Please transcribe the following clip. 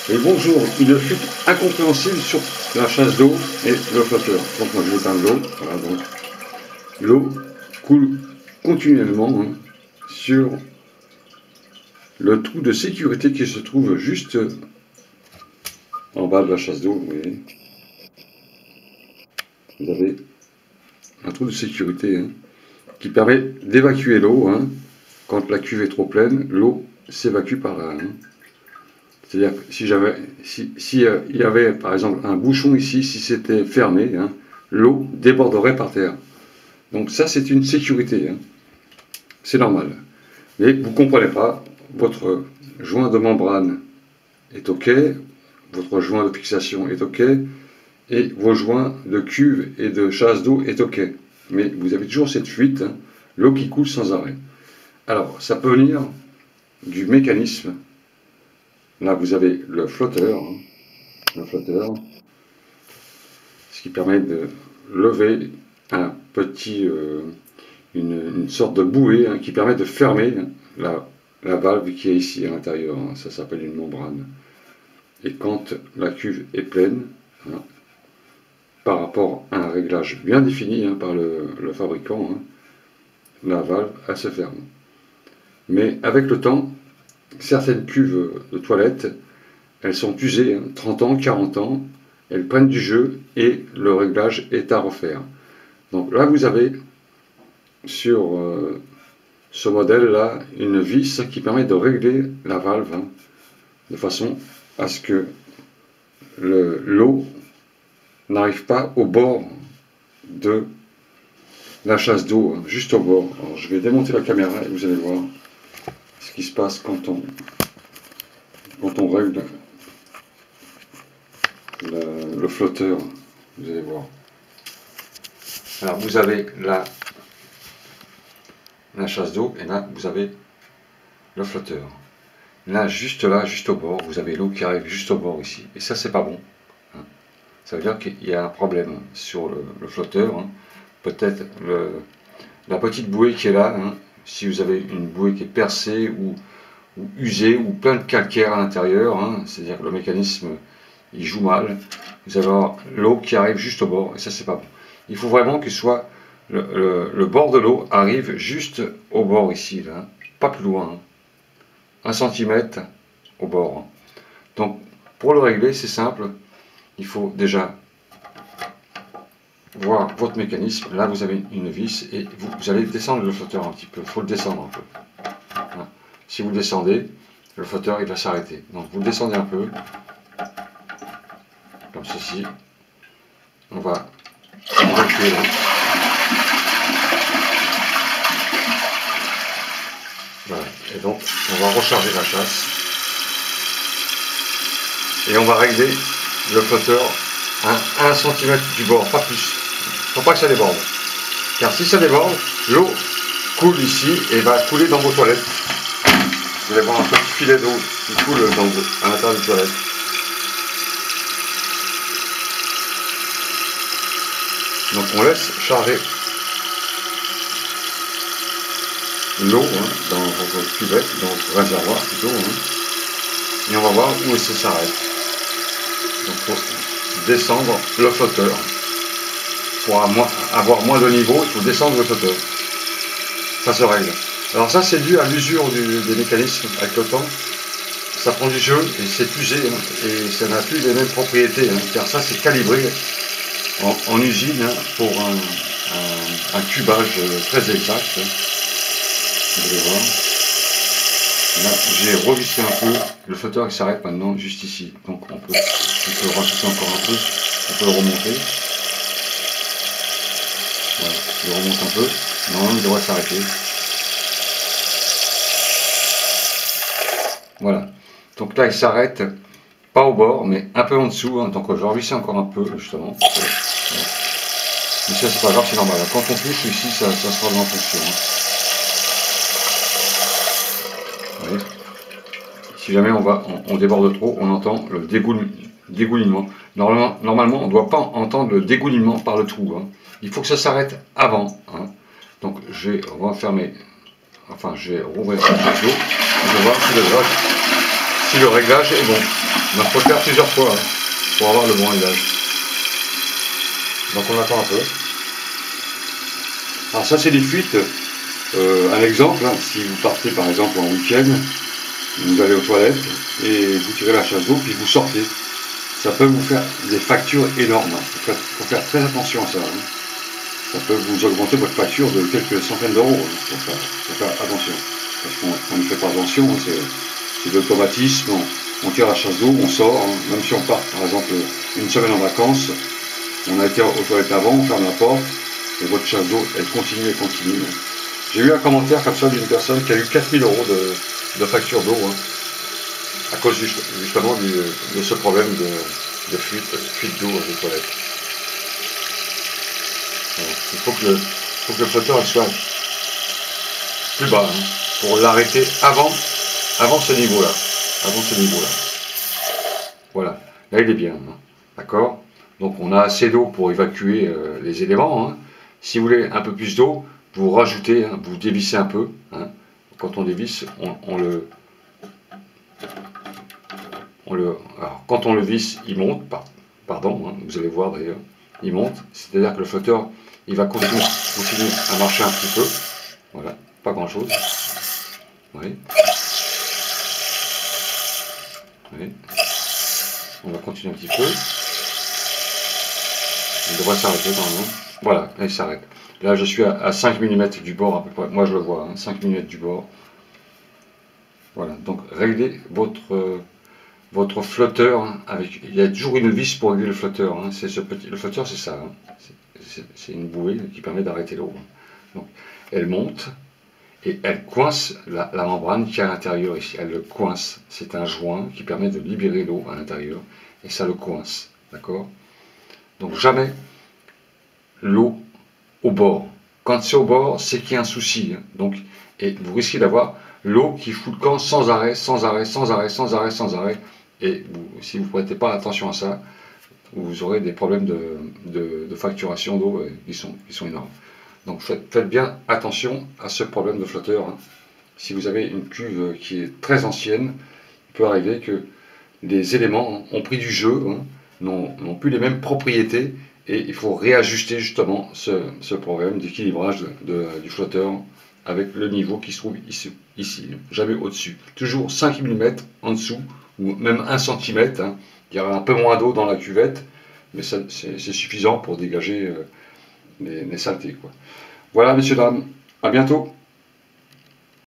Et bonjour, une fuite incompréhensible sur la chasse d'eau et le flotteur. Donc moi je vais éteindre l'eau. Voilà, donc l'eau coule continuellement sur le trou de sécurité qui se trouve juste en bas de la chasse d'eau. Vous voyez, vous avez un trou de sécurité qui permet d'évacuer l'eau. Quand la cuve est trop pleine, l'eau s'évacue par là. C'est-à-dire que si il y avait par exemple un bouchon ici, si c'était fermé, l'eau déborderait par terre. Donc ça c'est une sécurité, c'est normal. Mais vous ne comprenez pas, votre joint de membrane est OK, votre joint de fixation est OK, et vos joints de cuve et de chasse d'eau est OK. Mais vous avez toujours cette fuite, l'eau qui coule sans arrêt. Alors ça peut venir du mécanisme. Là, vous avez le flotteur, ce qui permet de lever un petit, une sorte de bouée qui permet de fermer la valve qui est ici à l'intérieur. Ça s'appelle une membrane. Et quand la cuve est pleine, par rapport à un réglage bien défini par le fabricant, la valve, elle se ferme. Mais avec le temps, certaines cuves de toilettes, elles sont usées, 30 ans, 40 ans, elles prennent du jeu et le réglage est à refaire. Donc là, vous avez sur ce modèle-là une vis qui permet de régler la valve de façon à ce que l'eau n'arrive pas au bord de la chasse d'eau, juste au bord. Alors, je vais démonter la caméra et vous allez voir ce qui se passe quand on règle le flotteur. Vous allez voir. Alors vous avez la chasse d'eau et là vous avez le flotteur. Là, juste au bord, vous avez l'eau qui arrive juste au bord ici. Et ça, c'est pas bon. Ça veut dire qu'il y a un problème sur le flotteur. Peut-être la petite bouée qui est là. Si vous avez une bouée qui est percée ou usée ou plein de calcaire à l'intérieur, c'est-à-dire que le mécanisme il joue mal, vous allez avoir l'eau qui arrive juste au bord. Et ça, c'est pas bon. Il faut vraiment que soit le bord de l'eau arrive juste au bord ici, là, pas plus loin. 1 cm au bord. Donc pour le régler, c'est simple. Il faut déjà voir votre mécanisme. Là, vous avez une vis et vous allez descendre le flotteur un petit peu. Il faut le descendre un peu. Si vous le descendez, le flotteur il va s'arrêter. Donc vous le descendez un peu, comme ceci. On va évacuer l'eau. Voilà. Et donc on va recharger la chasse. Et on va régler le flotteur à 1 cm du bord, pas plus. Il ne faut pas que ça déborde. Car si ça déborde, l'eau coule ici et va couler dans vos toilettes. Vous allez voir un petit filet d'eau qui coule à l'intérieur des toilettes. Donc on laisse charger l'eau dans votre cuvette, dans votre réservoir plutôt. Et on va voir où ça s'arrête. Donc il faut descendre le flotteur. Pour avoir moins de niveau, il faut descendre le flotteur. Ça se règle. Alors ça c'est dû à l'usure des mécanismes avec le temps. Ça prend du jeu et c'est usé et ça n'a plus les mêmes propriétés. Car ça c'est calibré en usine pour un cubage très exact. Vous allez voir. Là, j'ai revissé un peu, le flotteur il s'arrête maintenant juste ici, donc on peut rajouter encore un peu, on peut le remonter. Voilà, je le remonte un peu, normalement il devrait s'arrêter. Voilà, donc là il s'arrête, pas au bord, mais un peu en dessous, donc je vais revisser encore un peu justement. Voilà. Mais ça c'est pas grave, c'est normal, quand on touche ici ça sera en fonction. Si jamais on déborde trop, on entend le dégoulinement. Normalement, on ne doit pas entendre le dégoulinement par le trou. Il faut que ça s'arrête avant. Donc, je vais refermer, enfin, je vais rouvrir cette chasse d'eau. Je vais voir si le réglage est bon. Il faut le faire plusieurs fois hein, pour avoir le bon réglage. Donc on attend un peu. Alors ça c'est des fuites. Un exemple, hein, si vous partez par exemple en week-end, vous allez aux toilettes et vous tirez la chasse d'eau puis vous sortez. Ça peut vous faire des factures énormes. Il faut faire très attention à ça. Hein. Ça peut vous augmenter votre facture de quelques centaines d'euros. Il faut faire attention. Parce qu'on ne fait pas attention. Hein. C'est de l'automatisme. On tire la chasse d'eau, on sort. Hein. Même si on part par exemple une semaine en vacances, on a été aux toilettes avant, on ferme la porte et votre chasse d'eau elle continue et continue. J'ai eu un commentaire comme ça d'une personne qui a eu 4000 euros de facture d'eau. Hein. À cause justement de ce problème de fuite d'eau des toilettes. Voilà. Il faut que le flotteur soit plus bas hein, pour l'arrêter avant ce niveau-là. Voilà, là il est bien, hein. D'accord. Donc on a assez d'eau pour évacuer les éléments. Hein. Si vous voulez un peu plus d'eau, vous rajoutez, hein, vous dévissez un peu. Hein. Quand on dévisse, alors, quand on le visse, il monte, pardon, hein, vous allez voir d'ailleurs, il monte, c'est-à-dire que le flotteur, il va continuer à marcher un petit peu, voilà, pas grand-chose, oui. Oui. On va continuer un petit peu, il devrait s'arrêter normalement, voilà, là il s'arrête. Là je suis à 5 mm du bord à peu près, moi je le vois, hein, 5 mm du bord, voilà, donc réglez votre flotteur, hein, il y a toujours une vis pour régler le flotteur. Hein, le flotteur, c'est ça. Hein, c'est une bouée qui permet d'arrêter l'eau. Hein. Donc, elle monte et elle coince la membrane qui est à l'intérieur ici. Elle le coince. C'est un joint qui permet de libérer l'eau à l'intérieur et ça le coince. D'accord. Donc, jamais l'eau au bord. Quand c'est au bord, c'est qu'il y a un souci. Hein, donc, et vous risquez d'avoir l'eau qui fout le camp sans arrêt. Et si vous ne prêtez pas attention à ça, vous aurez des problèmes de facturation d'eau qui sont énormes. Donc faites bien attention à ce problème de flotteur. Hein. Si vous avez une cuve qui est très ancienne, il peut arriver que les éléments ont pris du jeu, hein, n'ont plus les mêmes propriétés, et il faut réajuster justement ce problème d'équilibrage du flotteur avec le niveau qui se trouve ici, jamais au-dessus. Toujours 5 mm en dessous, ou même 1 cm, hein. Il y aura un peu moins d'eau dans la cuvette, mais c'est suffisant pour dégager les saletés, quoi. Voilà, messieurs, dames, à bientôt.